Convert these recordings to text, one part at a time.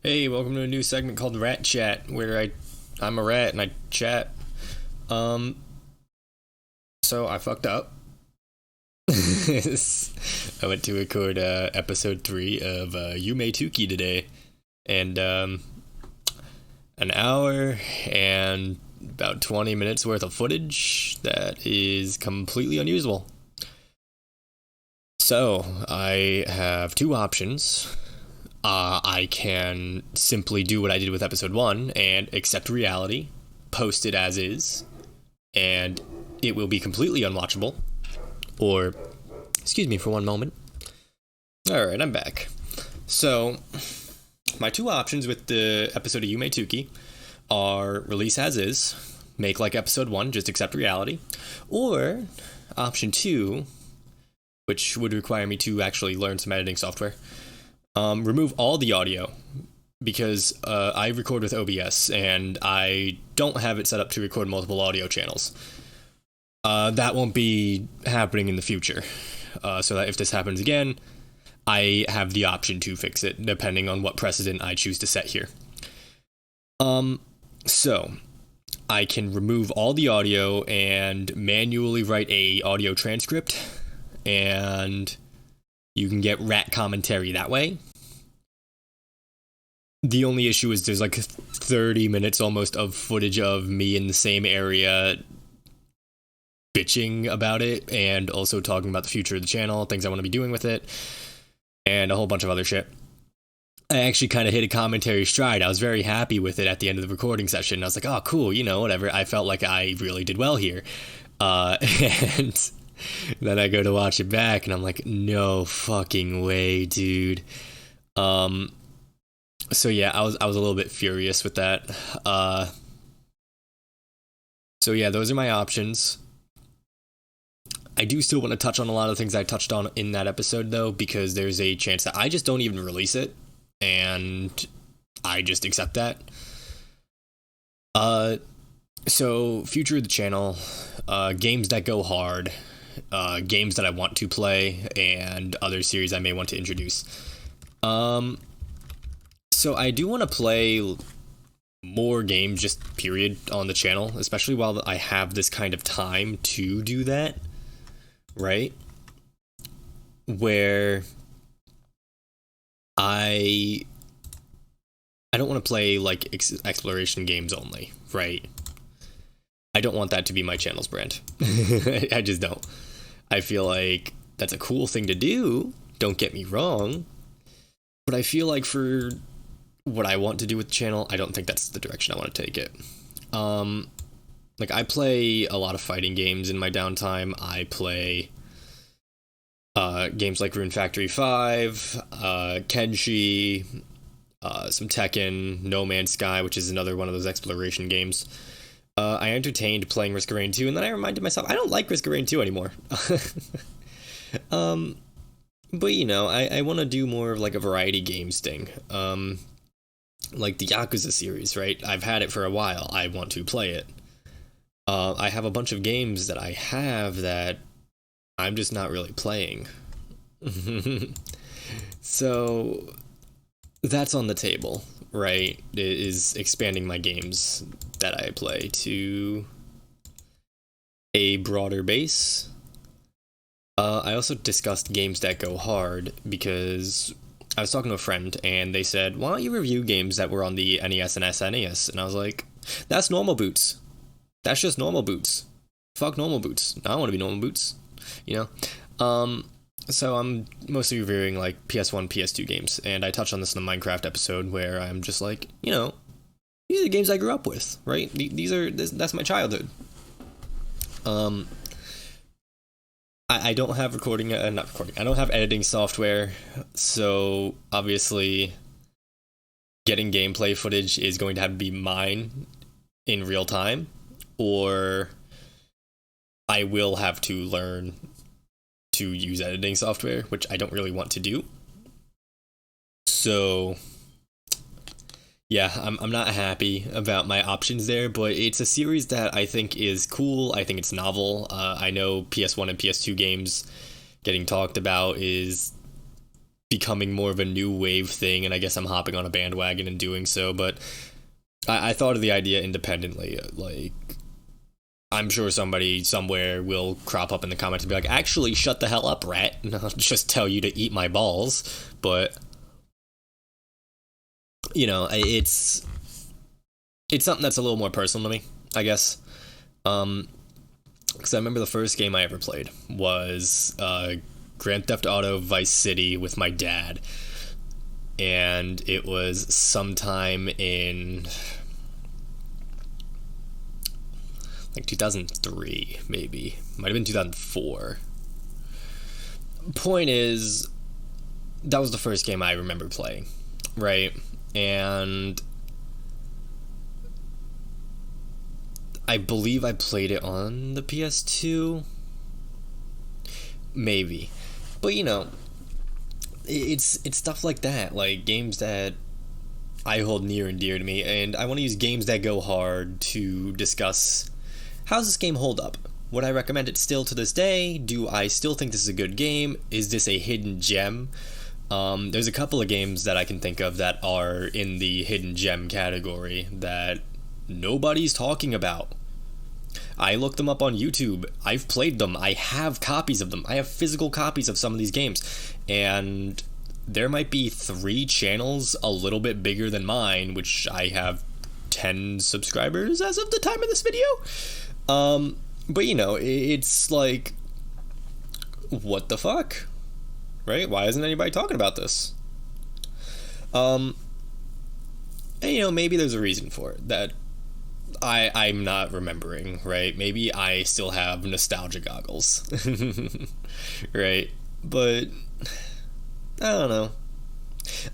Hey, welcome to a new segment called Rat Chat, where I'm a rat and I chat. Um, so I fucked up. I went to record episode 3 of Yume Tuki today, and an hour and about 20 minutes worth of footage that is completely unusable. So I have two options. I can simply do what I did with episode 1 and accept reality, post it as is, and it will be completely unwatchable. Or, excuse me for one moment. Alright, I'm back. So, my two options with the episode of Yume Tuki are release as is, make like episode 1, just accept reality, or option 2, which would require me to actually learn some editing software, remove all the audio because I record with OBS and I don't have it set up to record multiple audio channels. That won't be happening in the future. So that if this happens again, I have the option to fix it depending on what precedent I choose to set here. So I can remove all the audio and manually write a audio transcript, and you can get rat commentary that way. The only issue is there's like 30 minutes almost of footage of me in the same area bitching about it and also talking about the future of the channel, things I want to be doing with it, and a whole bunch of other shit. I actually kind of hit a commentary stride. I was very happy with it at the end of the recording session. I was like, oh, cool, whatever. I felt like I really did well here. And then I go to watch it back and I'm like, no fucking way, dude. So yeah, I was a little bit furious with that. So yeah, those are my options. I do still want to touch on a lot of things I touched on in that episode though, because there's a chance that I just don't even release it and I just accept that. So future of the channel, games that go hard, games that I want to play, and other series I may want to introduce. So I do want to play more games, just period, on the channel, especially while I have this kind of time to do that, right? Where I don't want to play like exploration games only, right? I don't want that to be my channel's brand. I just don't. I feel like that's a cool thing to do, don't get me wrong, but I feel like for what I want to do with the channel, I don't think that's the direction I want to take it. Like I play a lot of fighting games in my downtime. I play games like Rune Factory 5, Kenshi, some Tekken, No Man's Sky, which is another one of those exploration games. I entertained playing Risk of Rain 2, and then I reminded myself, I don't like Risk of Rain 2 anymore. But I want to do more of like a variety games thing. Like the Yakuza series, right? I've had it for a while. I want to play it. I have a bunch of games that I have that I'm just not really playing. So that's on the table, right? It is expanding my games that I play to a broader base. I also discussed games that go hard because I was talking to a friend and they said, why don't you review games that were on the NES and SNES? And I was like, that's normal boots. That's just normal boots. Fuck normal boots. I don't want to be normal boots. So I'm mostly reviewing like PS1, PS2 games, and I touched on this in the Minecraft episode where I'm just like, these are the games I grew up with, right? That's my childhood. I don't have I don't have editing software, so obviously getting gameplay footage is going to have to be mine in real time, or I will have to learn to use editing software, which I don't really want to do. So yeah, I'm not happy about my options there, but it's a series that I think is cool. I think it's novel. I know PS1 and PS2 games getting talked about is becoming more of a new wave thing, and I guess I'm hopping on a bandwagon and doing so, but I thought of the idea independently. Like, I'm sure somebody somewhere will crop up in the comments and be like, actually, shut the hell up, rat, and I'll just tell you to eat my balls. But, you know, it's something that's a little more personal to me, I guess. Because I remember the first game I ever played was Grand Theft Auto Vice City with my dad. And it was sometime in like 2003, maybe. Might have been 2004. Point is, that was the first game I remember playing, right? And I believe I played it on the PS2. Maybe. But, you know, it's stuff like that, like games that I hold near and dear to me, and I want to use games that go hard to discuss, how's this game hold up? Would I recommend it still to this day? Do I still think this is a good game? Is this a hidden gem? There's a couple of games that I can think of that are in the hidden gem category that nobody's talking about. I looked them up on YouTube. I've played them. I have copies of them. I have physical copies of some of these games. And there might be 3 channels a little bit bigger than mine, which I have 10 subscribers as of the time of this video. But, you know, it's like, what the fuck? Right? Why isn't anybody talking about this? And, you know, maybe there's a reason for it that I'm not remembering, right? Maybe I still have nostalgia goggles, right? But I don't know.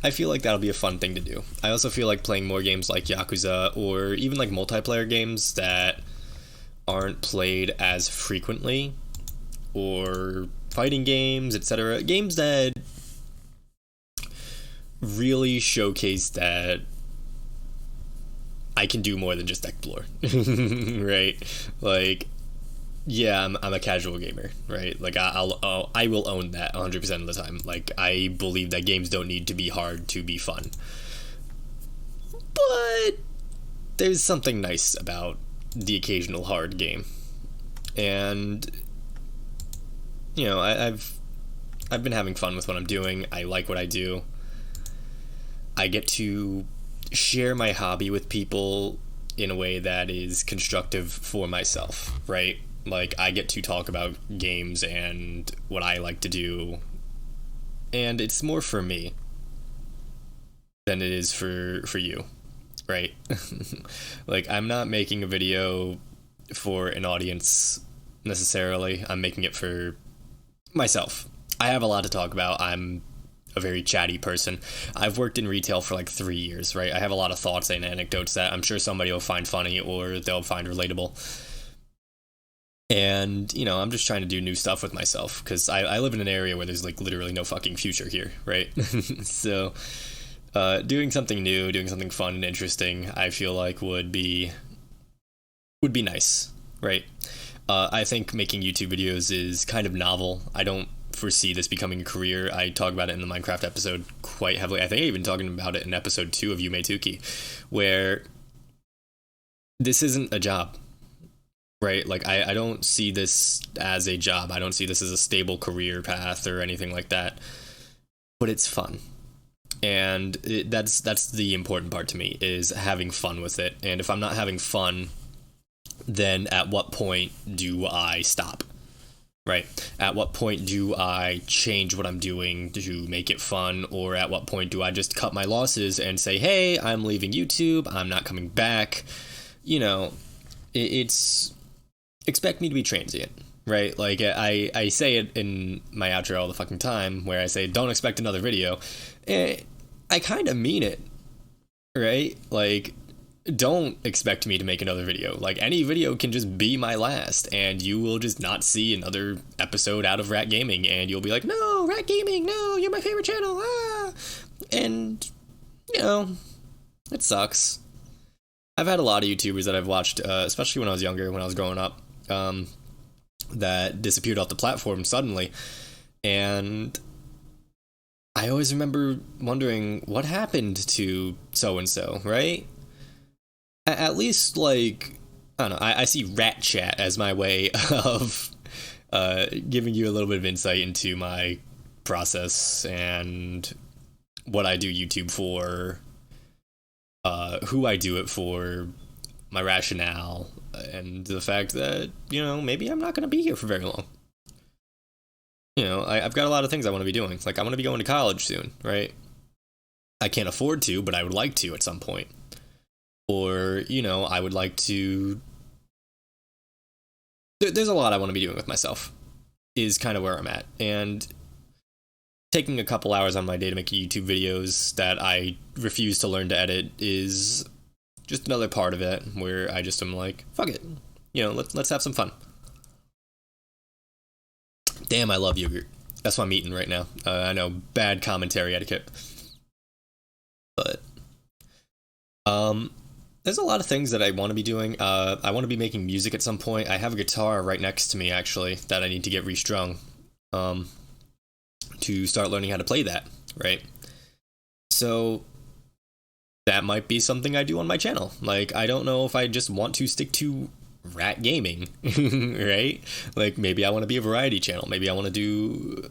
I feel like that'll be a fun thing to do. I also feel like playing more games like Yakuza, or even like multiplayer games that aren't played as frequently, or fighting games, etc. Games that really showcase that I can do more than just explore, right? Like, yeah, I'm a casual gamer, right? Like, I will own that 100% of the time. Like, I believe that games don't need to be hard to be fun. But there's something nice about the occasional hard game. And, you know, I've been having fun with what I'm doing. I like what I do. I get to share my hobby with people in a way that is constructive for myself, right? Like, I get to talk about games and what I like to do, and it's more for me than it is for you, right? Like, I'm not making a video for an audience necessarily. I'm making it for myself. I have a lot to talk about. I'm a very chatty person. I've worked in retail for like 3 years, right? I have a lot of thoughts and anecdotes that I'm sure somebody will find funny or they'll find relatable. And, you know, I'm just trying to do new stuff with myself because I live in an area where there's like literally no fucking future here, right? So doing something new, doing something fun and interesting, I feel like would be nice, right? I think making YouTube videos is kind of novel. I don't foresee this becoming a career. I talk about it in the Minecraft episode quite heavily. I think I even talking about it in episode 2 of Yume Tuki, where this isn't a job, right? Like, I don't see this as a job. I don't see this as a stable career path or anything like that, but it's fun. And that's the important part to me, is having fun with it. And if I'm not having fun, then at what point do I stop? Right? At what point do I change what I'm doing to make it fun? Or at what point do I just cut my losses and say, hey, I'm leaving YouTube, I'm not coming back? You know, it's expect me to be transient, right? Like, I say it in my outro all the fucking time, where I say, don't expect another video. I kind of mean it, right? Like, don't expect me to make another video. Like, any video can just be my last, and you will just not see another episode out of Rat Gaming, and you'll be like, no, Rat Gaming, no, you're my favorite channel, ah! And, you know, it sucks. I've had a lot of YouTubers that I've watched, especially when I was younger, when I was growing up, that disappeared off the platform suddenly, and I always remember wondering what happened to so and so, right? At least, like, I don't know, I see Rat Chat as my way of giving you a little bit of insight into my process and what I do YouTube for, who I do it for, my rationale, and the fact that, maybe I'm not going to be here for very long. I've got a lot of things I want to be doing. Like, I want to be going to college soon, right? I can't afford to, but I would like to at some point. Or, I would like to. There's a lot I want to be doing with myself, is kind of where I'm at. And taking a couple hours on my day to make YouTube videos that I refuse to learn to edit is just another part of it where I just am like, fuck it. Let's have some fun. Damn, I love yogurt. That's what I'm eating right now. I know, bad commentary etiquette. But, there's a lot of things that I want to be doing. I want to be making music at some point. I have a guitar right next to me, actually, that I need to get restrung. To start learning how to play that, right? So, that might be something I do on my channel. Like, I don't know if I just want to stick to rat gaming, right? Like, maybe I want to be a variety channel. Maybe I want to do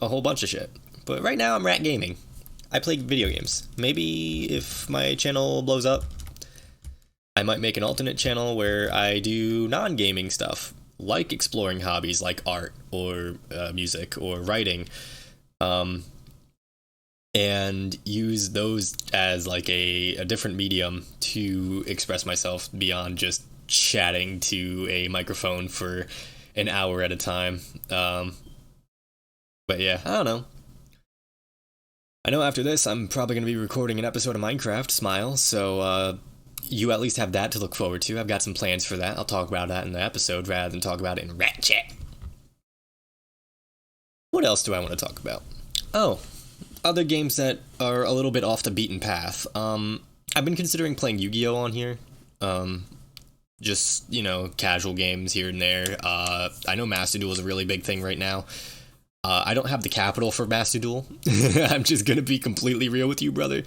a whole bunch of shit. But right now, I'm rat gaming. I play video games. Maybe if my channel blows up, I might make an alternate channel where I do non-gaming stuff, like exploring hobbies like art or music or writing, and use those as like a different medium to express myself beyond just chatting to a microphone for an hour at a time. But yeah, I don't know. I know after this, I'm probably going to be recording an episode of Minecraft, Smile, so you at least have that to look forward to. I've got some plans for that. I'll talk about that in the episode rather than talk about it in Rat Chat. What else do I want to talk about? Oh, other games that are a little bit off the beaten path. I've been considering playing Yu-Gi-Oh! On here. Just, casual games here and there. I know Master Duel is a really big thing right now. I don't have the capital for Master Duel. I'm just gonna be completely real with you, brother.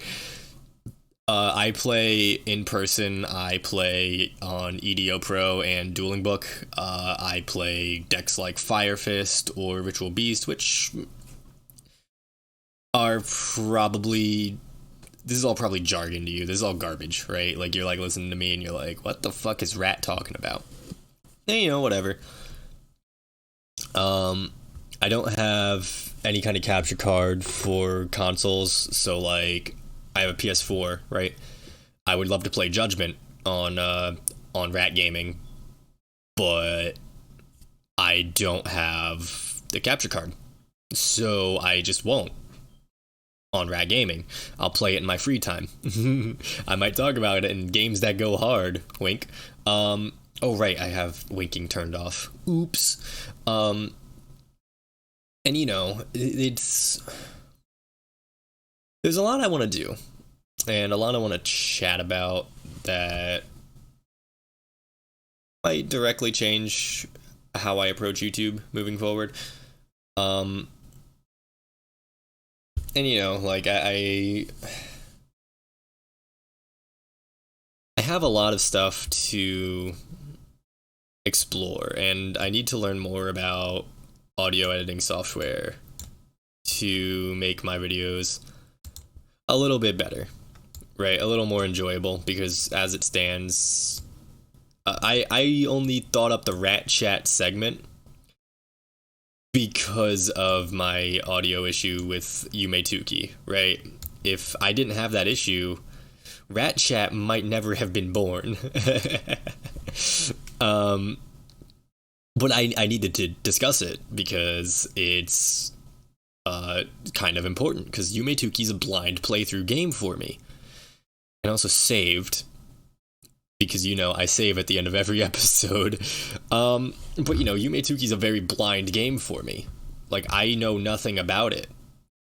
I play in person. I play on EDO Pro and Dueling Book. I play decks like Fire Fist or Ritual Beast, which are probably... This is all probably jargon to you. This is all garbage, right? Like, you're like listening to me and you're like, what the fuck is Rat talking about? And, whatever. I don't have any kind of capture card for consoles, so like I have a PS4, right? I would love to play Judgment on Rat Gaming, but I don't have the capture card, so I just won't on Rat Gaming. I'll play it in my free time. I might talk about it in games that go hard. Wink. Oh right, I have winking turned off. Oops. And it's... There's a lot I want to do, and a lot I want to chat about that might directly change how I approach YouTube moving forward. And like I have a lot of stuff to explore, and I need to learn more about audio editing software to make my videos a little bit better, right? A little more enjoyable, because as it stands, I only thought up the Rat Chat segment because of my audio issue with Yume Tuki, right? If I didn't have that issue, Rat Chat might never have been born. But I needed to discuss it because it's kind of important, because Yume Tuki's a blind playthrough game for me. And also saved, because, I save at the end of every episode. But, Yume Tuki's a very blind game for me. Like, I know nothing about it.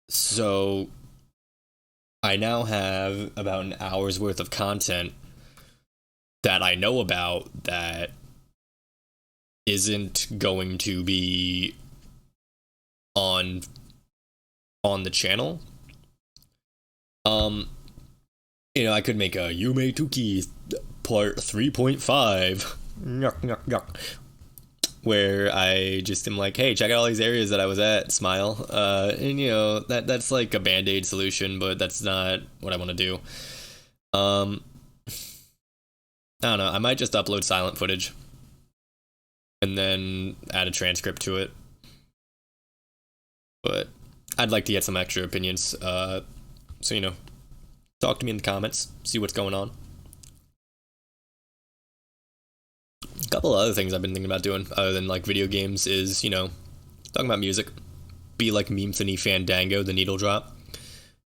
So, I now have about an hour's worth of content that I know about that isn't going to be on on the channel. Um, I could make a Yume Tuki part 3.5. Yuck, yuck, yuck. Where I just am like, hey, check out all these areas that I was at, smile. And that's like a band-aid solution, but that's not what I want to do. I don't know, I might just upload silent footage and then add a transcript to it. But I'd like to get some extra opinions. So talk to me in the comments, see what's going on. A couple of other things I've been thinking about doing other than like video games is, talking about music. Be like Memethany Fandango, the needle drop.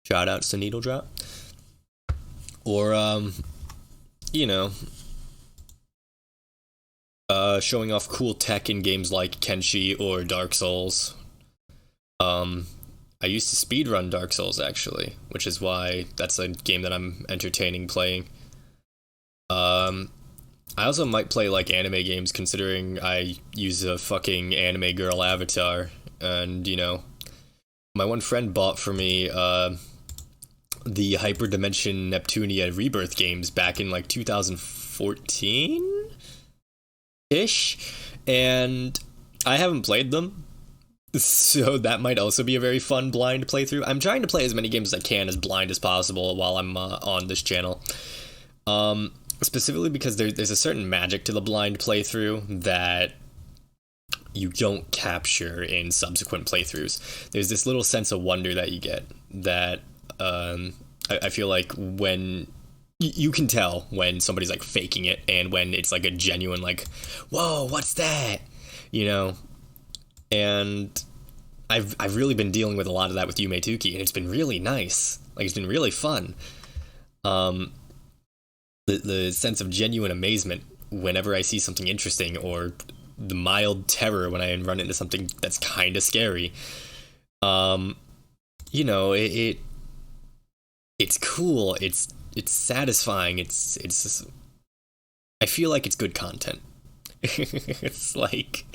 Shout outs to needle drop. Or, showing off cool tech in games like Kenshi or Dark Souls. I used to speedrun Dark Souls, actually, which is why that's a game that I'm entertaining playing. I also might play, like, anime games, considering I use a fucking anime girl avatar. And, my one friend bought for me, the Hyperdimension Neptunia Rebirth games back in, like, 2014-ish. And I haven't played them. So that might also be a very fun blind playthrough. I'm trying to play as many games as I can as blind as possible while I'm on this channel. Specifically because there's a certain magic to the blind playthrough that you don't capture in subsequent playthroughs. There's this little sense of wonder that you get that I feel like when you can tell when somebody's like faking it and when it's like a genuine like, whoa, what's that? And I've really been dealing with a lot of that with Yume Tuki, and it's been really nice. Like, it's been really fun. The sense of genuine amazement whenever I see something interesting, or the mild terror when I run into something that's kind of scary. It's cool. It's satisfying. It's I feel like it's good content. It's like,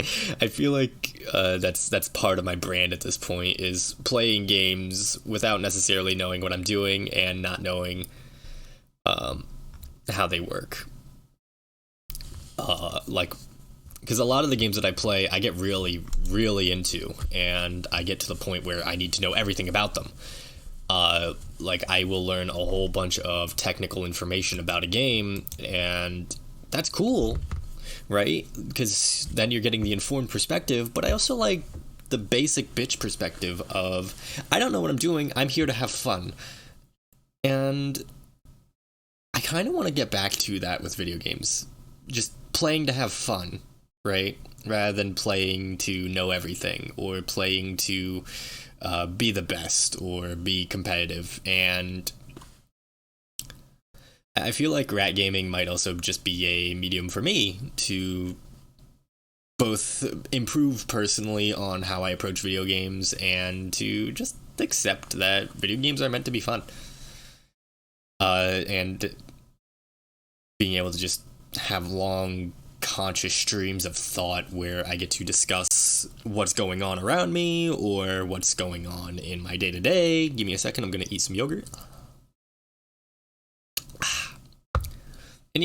I feel like that's part of my brand at this point, is playing games without necessarily knowing what I'm doing and not knowing how they work. Because a lot of the games that I play, I get really, really into, and I get to the point where I need to know everything about them. Like, I will learn a whole bunch of technical information about a game, and that's cool. Right? Because then you're getting the informed perspective, but I also like the basic bitch perspective of, I don't know what I'm doing, I'm here to have fun. And I kind of want to get back to that with video games. Just playing to have fun, right? Rather than playing to know everything, or playing to be the best, or be competitive. And I feel like rat gaming might also just be a medium for me to both improve personally on how I approach video games, and to just accept that video games are meant to be fun. And being able to just have long, conscious streams of thought where I get to discuss what's going on around me, or what's going on in my day-to-day. Give me a second, I'm going to eat some yogurt. And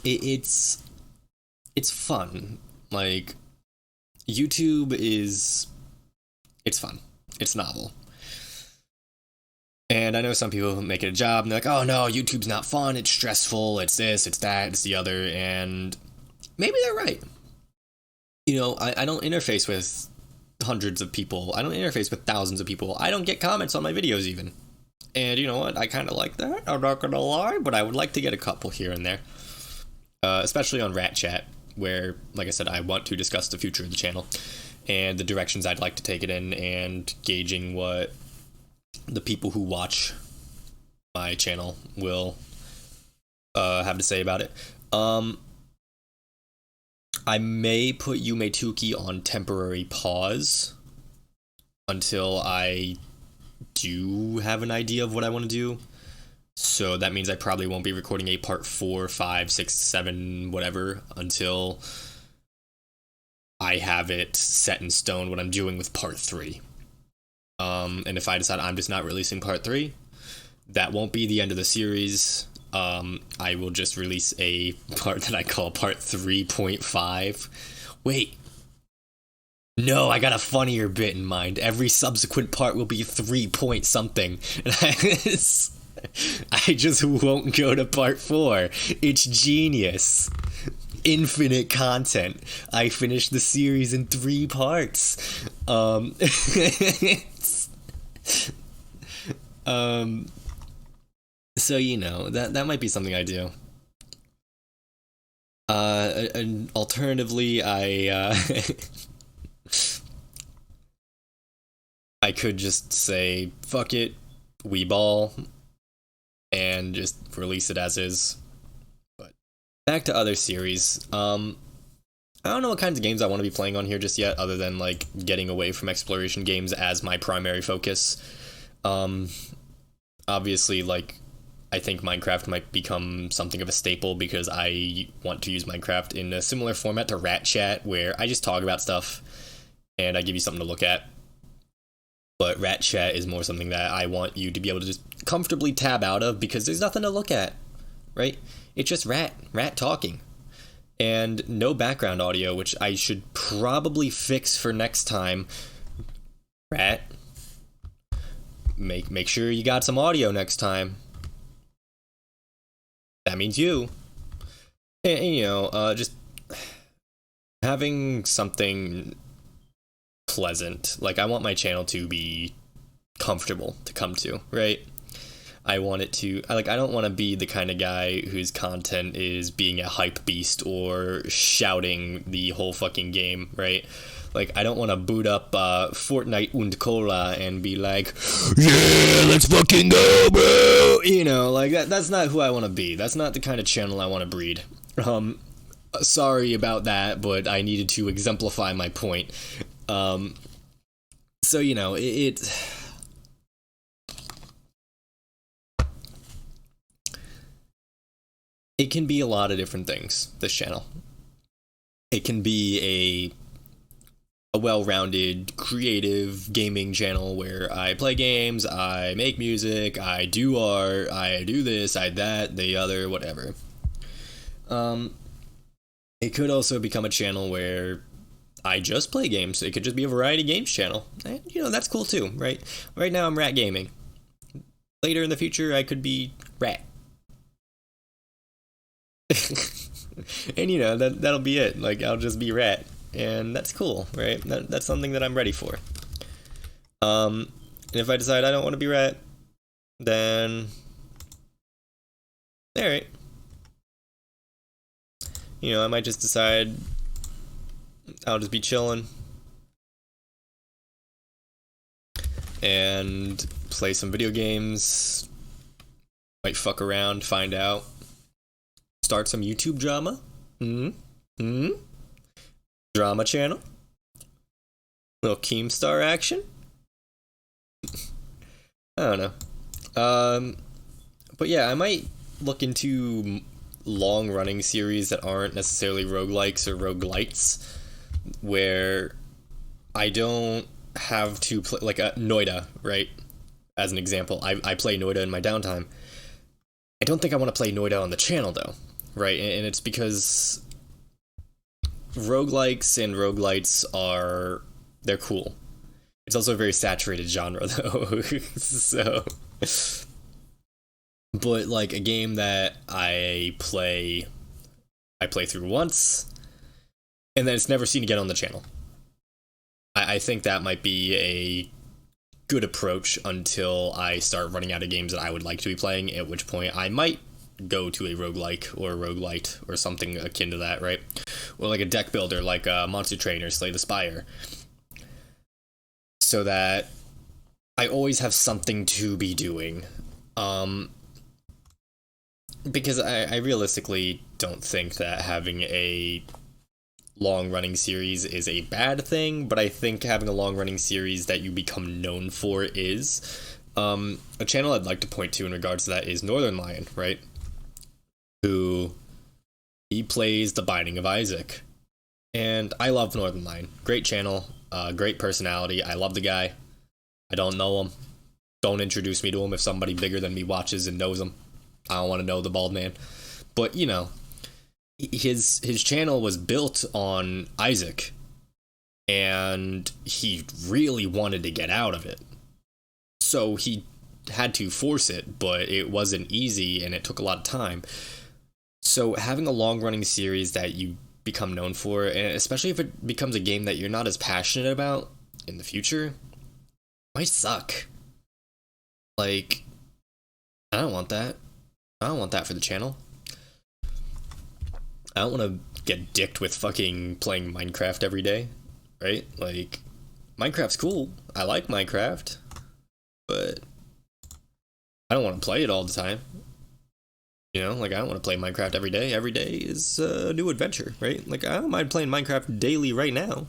it's fun. Like, YouTube it's fun. It's novel. And I know some people make it a job, and they're like, oh no, YouTube's not fun, it's stressful, it's this, it's that, it's the other, and maybe they're right. I don't interface with hundreds of people. I don't interface with thousands of people. I don't get comments on my videos even. And you know what? I kind of like that. I'm not going to lie, but I would like to get a couple here and there. Especially on Rat Chat, where, like I said, I want to discuss the future of the channel and the directions I'd like to take it in, and gauging what the people who watch my channel will have to say about it. I may put Yume Tuki on temporary pause until I do have an idea of what I want to do. So that means I probably won't be recording a part 4, 5, 6, 7, whatever, until I have it set in stone what I'm doing with part 3. And if I decide I'm just not releasing part 3, that won't be the end of the series. I will just release a part that I call part 3.5. Wait. No, I got a funnier bit in mind. Every subsequent part will be 3 point something. And I just won't go to part 4. It's genius. Infinite content. I finished the series in 3 parts. So that might be something I do. And alternatively, I could just say fuck it, we ball, and just release it as is. But back to other series. I don't know what kinds of games I want to be playing on here just yet, other than like getting away from exploration games as my primary focus. Obviously, like, I think Minecraft might become something of a staple because I want to use Minecraft in a similar format to Rat Chat, where I just talk about stuff and I give you something to look at. But Rat Chat is more something that I want you to be able to just comfortably tab out of because there's nothing to look at, right? It's just rat talking. And no background audio, which I should probably fix for next time. Rat, make sure you got some audio next time. That means you. And just having something pleasant. Like, I want my channel to be comfortable to come to, right? I want it to, I don't want to be the kind of guy whose content is being a hype beast or shouting the whole fucking game, right? Like, I don't want to boot up Fortnite und Cola and be like, yeah, let's fucking go, bro! That's not who I want to be. That's not the kind of channel I want to breed. Sorry about that, but I needed to exemplify my point. So, it can be a lot of different things, this channel. It can be a well-rounded, creative gaming channel where I play games, I make music, I do art, I do this, I that, the other, whatever. It could also become a channel where I just play games. It could just be a variety games channel. And, that's cool too, right? Right now I'm Rat Gaming. Later in the future, I could be Rat. And, that'll be it. Like, I'll just be Rat. And that's cool, right? That's something that I'm ready for. And if I decide I don't want to be Rat, then alright. I might just decide I'll just be chilling and play some video games, might fuck around, find out, start some YouTube drama. Drama channel. Little Keemstar action. I don't know. But yeah, I might look into long-running series that aren't necessarily roguelikes or roguelites, where I don't have to play, like a Noida, right? As an example, I play Noida in my downtime. I don't think I want to play Noida on the channel, though, right? And it's because roguelikes and roguelites they're cool. It's also a very saturated genre, though. So, but like a game that I play through once, and then it's never seen again on the channel. I think that might be a good approach until I start running out of games that I would like to be playing, at which point I might go to a roguelike or a roguelite or something akin to that, right? Or like a deck builder, like Monster Train or Slay the Spire. So that I always have something to be doing. Because I realistically don't think that having a long-running series is a bad thing, but I think having a long-running series that you become known for is. A channel I'd like to point to in regards to that is Northern Lion, right? He plays The Binding of Isaac. And I love Northern Lion. Great channel, great personality. I love the guy. I don't know him. Don't introduce me to him if somebody bigger than me watches and knows him. I don't want to know the bald man. But, you know, his channel was built on Isaac, and he really wanted to get out of it. So he had to force it, but it wasn't easy and it took a lot of time. So having a long-running series that you become known for, and especially if it becomes a game that you're not as passionate about in the future, might suck. Like, I don't want that. I don't want that for the channel. I don't want to get dicked with fucking playing Minecraft every day, right? Like, Minecraft's cool. I like Minecraft, but I don't want to play it all the time. You know, like, I don't want to play Minecraft every day. Every day is a new adventure, right? Like, I don't mind playing Minecraft daily right now.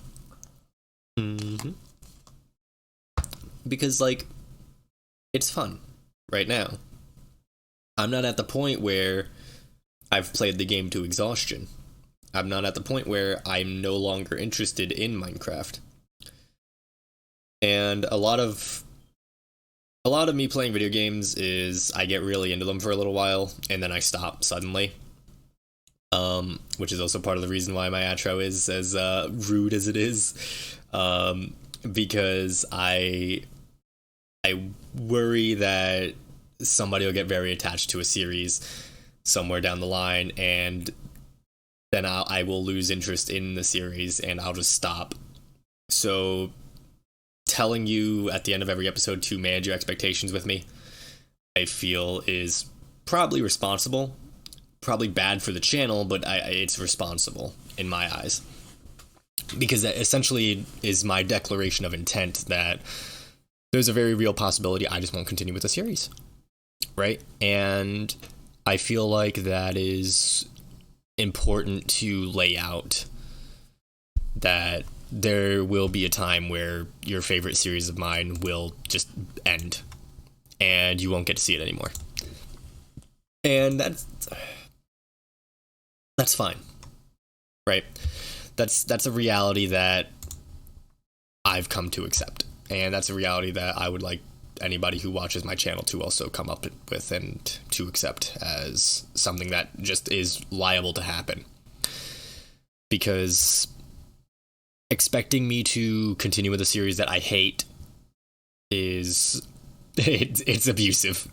Because, like, it's fun right now. I'm not at the point where I've played the game to exhaustion. I'm not at the point where I'm no longer interested in Minecraft. And a lot of me playing video games is I get really into them for a little while and then I stop suddenly. Which is also part of the reason why my outro is as rude as it is. Because I worry that somebody will get very attached to a series somewhere down the line, and then I will lose interest in the series and I'll just stop. So telling you at the end of every episode to manage your expectations with me, I feel is probably responsible. Probably bad for the channel, but it's responsible in my eyes. Because that essentially is my declaration of intent that there's a very real possibility I just won't continue with the series. Right? And I feel like that is important to lay out, that there will be a time where your favorite series of mine will just end and you won't get to see it anymore. And that's fine. Right? That's a reality that I've come to accept. And that's a reality that I would like anybody who watches my channel to also come up with and to accept as something that just is liable to happen. Because expecting me to continue with a series that I hate is it's abusive,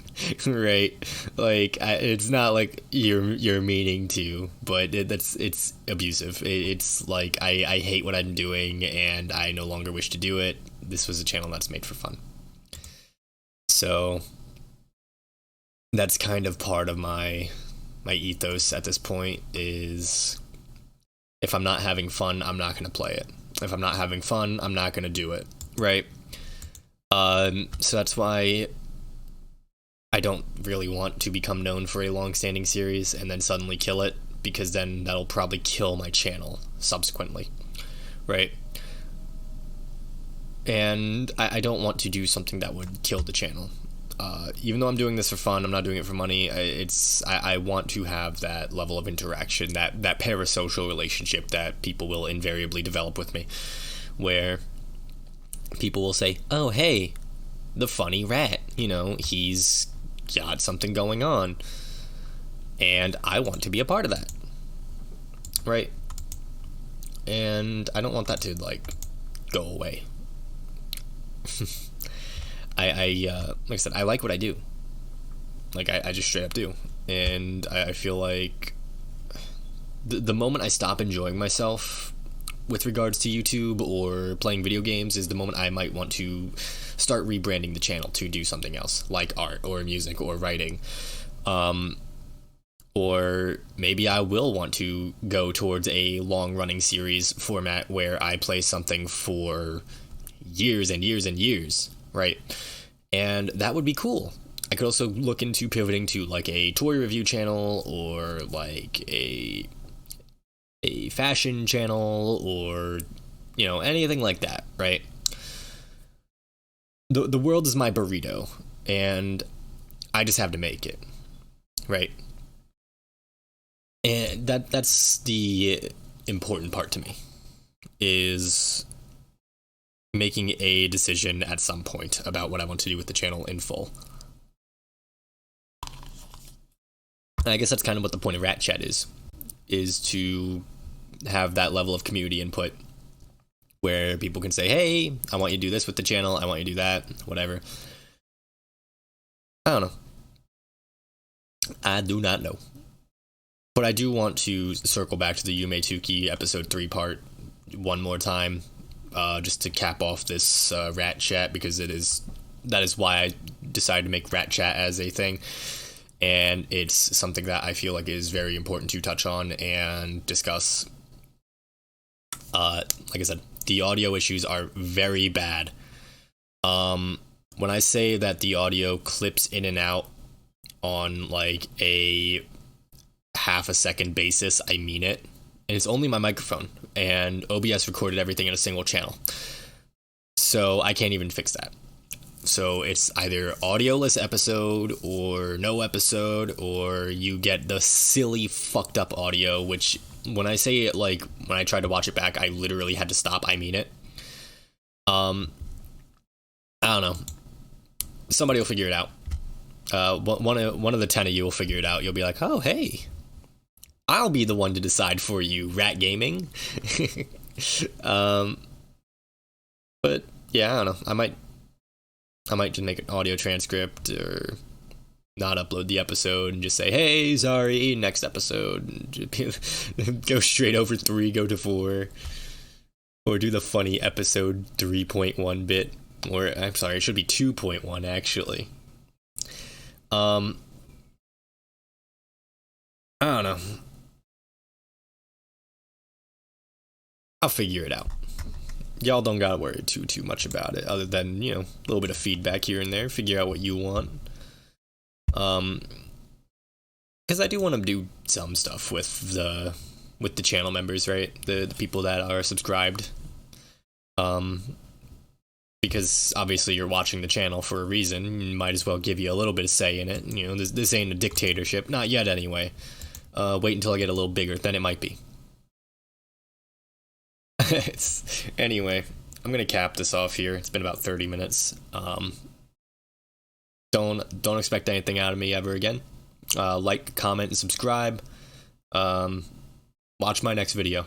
right? Like, it's not like you're meaning to, but it's abusive. It's like I hate what I'm doing and I no longer wish to do it. This was a channel that's made for fun. So that's kind of part of my ethos at this point is if I'm not having fun, I'm not going to play it. If I'm not having fun, I'm not going to do it, right? So that's why I don't really want to become known for a long-standing series and then suddenly kill it, because then that'll probably kill my channel subsequently, right? And I don't want to do something that would kill the channel. Even though I'm doing this for fun, I'm not doing it for money. I want to have that level of interaction, that parasocial relationship that people will invariably develop with me, where people will say, "Oh, hey, the funny rat, you know, he's got something going on," and I want to be a part of that, right? And I don't want that to like go away. Like I said, I like what I do. Like, I just straight up do. And I feel like the moment I stop enjoying myself with regards to YouTube or playing video games is the moment I might want to start rebranding the channel to do something else, like art or music or writing. Or maybe I will want to go towards a long-running series format where I play something for years and years and years, right? And that would be cool. I could also look into pivoting to like a toy review channel or like a fashion channel or, you know, anything like that, right? The world is my burrito and I just have to make it, right? And that's the important part to me, is making a decision at some point about what I want to do with the channel in full. And I guess that's kind of what the point of Rat Chat is to have that level of community input where people can say, hey, I want you to do this with the channel, I want you to do that, whatever. I don't know. I do not know. But I do want to circle back to the Yume Tuki episode 3 part one more time, just to cap off this Rat Chat, because that is why I decided to make Rat Chat as a thing. And it's something that I feel like is very important to touch on and discuss. Like I said, the audio issues are very bad. When I say that the audio clips in and out on like a half a second basis, I mean it. And it's only my microphone, and OBS recorded everything in a single channel. So I can't even fix that. So it's either audioless episode or no episode, or you get the silly fucked up audio, which when I say it, like when I tried to watch it back, I literally had to stop. I mean it. I don't know. Somebody will figure it out. One of the 10 of you will figure it out. You'll be like, oh, hey, I'll be the one to decide for you, Rat Gaming. But yeah, I don't know. I might just make an audio transcript or not upload the episode and just say, hey, sorry, next episode. Go straight over 3, go to 4. Or do the funny episode 3.1 bit. Or, I'm sorry, it should be 2.1, actually. I don't know. I'll figure it out. Y'all don't gotta worry too much about it, other than, you know, a little bit of feedback here and there. Figure out what you want. Because I do want to do some stuff with the channel members, right? The people that are subscribed. Because obviously you're watching the channel for a reason. You might as well give you a little bit of say in it. You know, this ain't a dictatorship. Not yet, anyway. Wait until I get a little bigger, then it might be. Anyway, I'm gonna cap this off here. It's been about 30 minutes. Don't expect anything out of me ever again. Like, comment, and subscribe. Watch my next video.